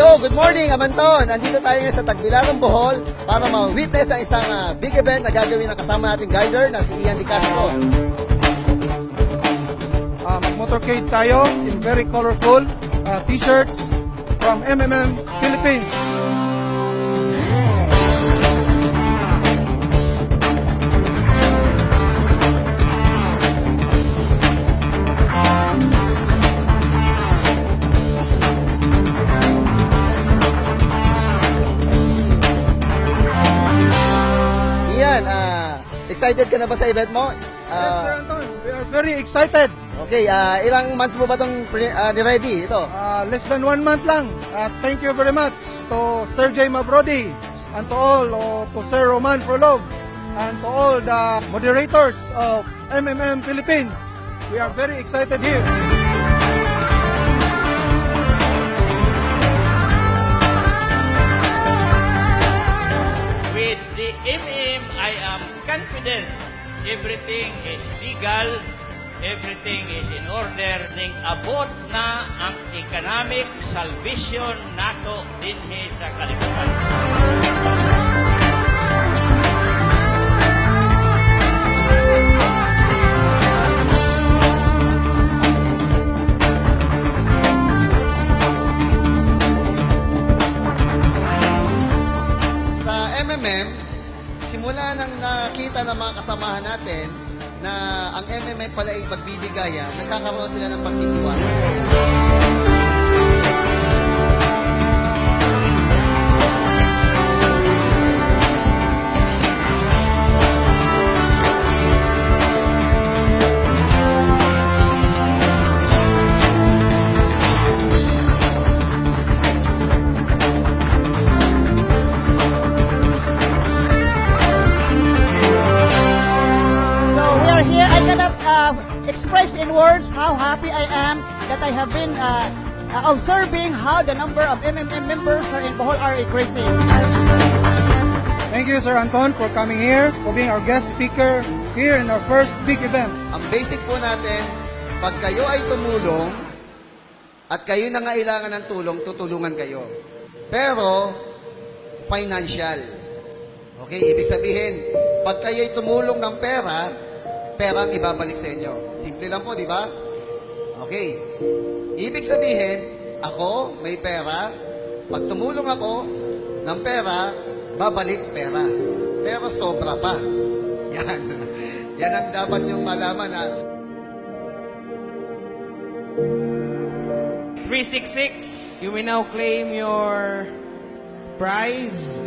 Hello, good morning, Amanton! Nandito tayo ngayon sa Tagbilaran, Bohol para ma-witness ang isang big event na gagawin ng kasama nating guider na si Ian Di Castro. Mag-motorcade tayo in very colorful t-shirts from MMM Philippines. Ian, excited ka na ba sa event mo? Yes, Sir Anton, we are very excited. Okay, ilang months mo ba itong ready ito? Less than 1 month lang. Thank you very much to Sir J. Mabrodi and to all, to Sir Roman Forlov and to all the moderators of MMM Philippines. We are very excited here. With the MM, I am confident everything is legal, everything is in order, ning abot na ang economic salvation nato dinhi sa kalibutan. Sa MMM, simula nang nakita ng mga kasamahan natin na ang MMM pala ay magbibigayan, nagkakaroon sila ng pagtitiwala. Here, I cannot express in words how happy I am that I have been observing how the number of MMM members in Bohol are increasing. Thank you, Sir Anton, for coming here, for being our guest speaker here in our first big event. Ang basic po natin, pag kayo ay tumulong at kayo nangailangan ng tulong, tutulungan kayo. Pero, financial. Okay, ibig sabihin, pag kayo ay tumulong ng perang ibabalik sa inyo. Simple lang po, di ba? Okay. Ibig sabihin, ako may pera, pag tumulong ako ng pera, babalik pera. Pero sobra pa. Yan. Yan ang dapat yung malaman na 366, you may now claim your prize.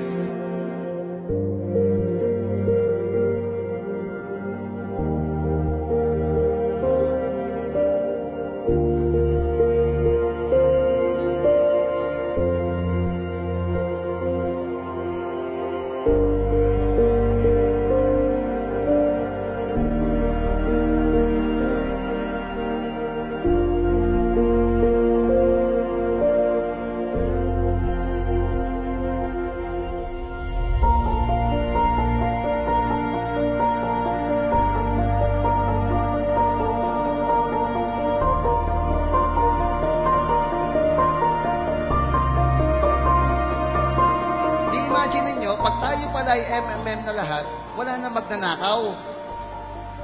imagine niyo, pag tayo pala ay MMM na lahat, wala na magnanakaw.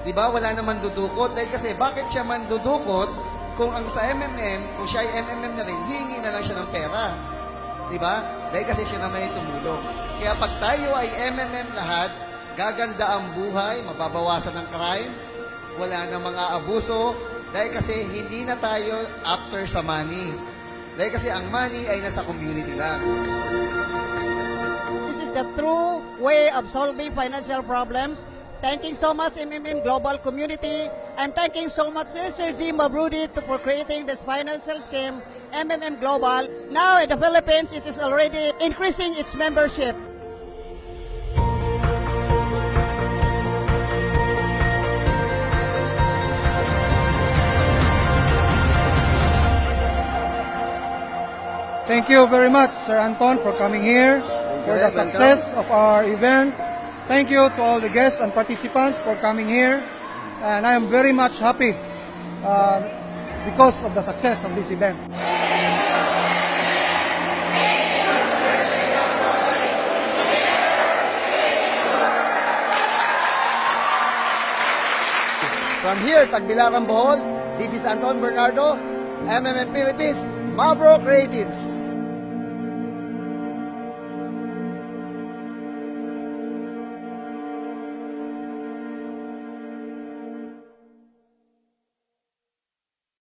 Di ba? Wala na mandudukot. Dahil kasi, bakit siya mandudukot kung ang sa MMM, kung siya ay MMM na rin, hihingi na lang siya ng pera. Di ba? Dahil kasi siya naman ay tumulong. Kaya pag tayo ay MMM lahat, gaganda ang buhay, mababawasan ang crime, wala na mga abuso, dahil kasi hindi na tayo after sa money. Dahil kasi ang money ay nasa community lang. This is the true way of solving financial problems. Thanking so much MMM Global Community. I'm thanking so much Sir G. Mabrudi for creating this financial scheme, MMM Global. Now in the Philippines, it is already increasing its membership. Thank you very much, Sir Anton, for coming here, for the success of our event. Thank you to all the guests and participants for coming here. And I am very much happy because of the success of this event. From here, Tagbilaran, Bohol, this is Anton Bernardo, MMM Philippines, Mabro Creatives.